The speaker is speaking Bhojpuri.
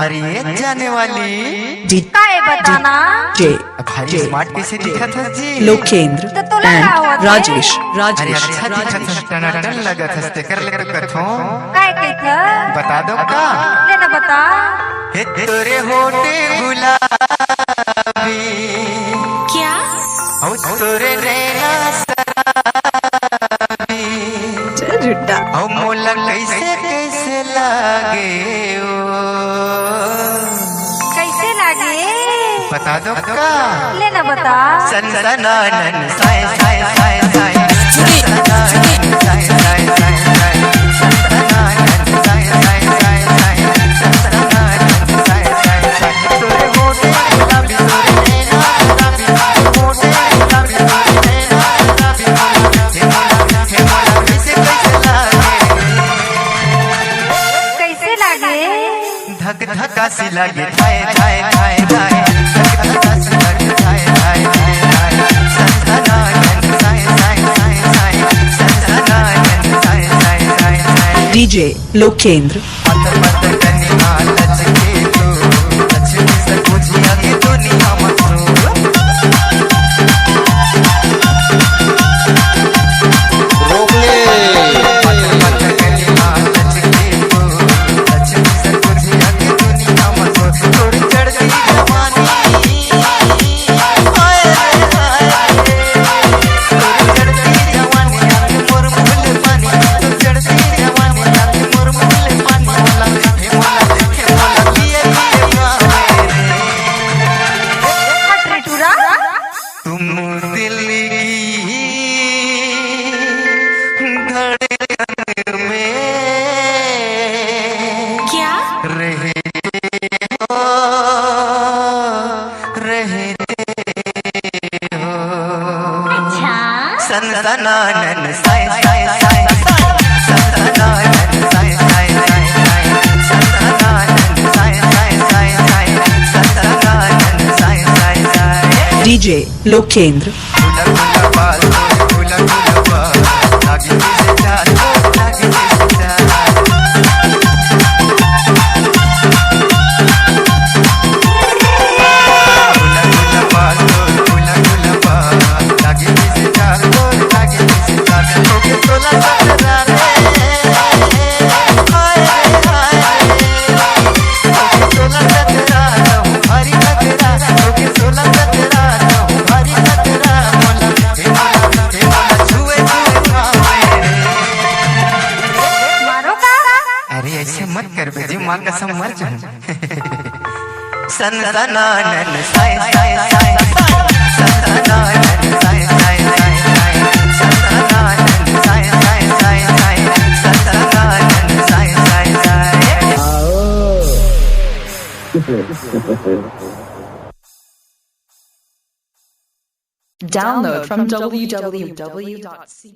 अरे ये जाने वाली का है बताना भारी स्मार्ट कैसे दिखा था जी लोकेंद्र तो एंड राजेश अरे अच्छा दिखा था टनाटन लगा था ते कर ले तो कथो काय कहता बता दो का लेना बता हे तोरे होठे गुलाबी क्या औ तोरे नैना शराबी झुट्टा औ मोला कैसे कैसे लागे ओ कैसे लागे बता दो का लेना बता सनसनानन साय साय साय साय सनसनानन साय साय साय साय सनसनानन साय साय साय साय सनसनानन साय साय साय तोरे होठे गुलाबी तोरे नैना शराबी होठे गुलाबी तोरे नैना शराबी हे मोला कैसे कैसे लागे कैसे लागे धक धका सी लागे थाय थाय थाय थाय धक धका सी लागे थाय थाय थाय थाय सनसनानन साय साय साय साय सनसनानन साय साय साय साय डीजे लोकेंद्र पत पत कनिया लचके तो लचके से बुझिया के दुनिया मसरू रोक ले पत पत कनिया लचके तो लचके से बुझिया के दुनिया मसरू थोड़ी चढ़ती जवानी हाय हाय थोड़ी चढ़ती जवानी आंख मोर मुल पानी तो चढ़ती जवानी आंख मोर मुल पानी मोला किए गावे हट रे टूरा तुम दिल की धड़कन में क्या रहते हो अच्छा सनसनानन साय साय साय सनसनानन साय साय साय साय सनसनानन साय साय साय साय सनसनानन साय साय साय डीजे लोकेंद्र गुला गुला बाल गुला गुला बाल लागे जैसे चाल लागे जैसे चाल गुला गुला बाल गुला गुला बाल लागे जैसे चाल लागे जैसे चाल ओके तोला सतरा रे हाय हाय ओके तोला सतरा हरी सतरा ओके तोला सतरा हरी सतरा मोला छुए छुए खावे मारो का अरे ऐसे मत कर बे जी मां कसम मर जाऊं सनसनानन Sai Sai Sai सनसनानन Sai Sai Sai Sai सनसनानन Sai Sai Sai Sai सनसनानन Sai Sai Sai Download from www.c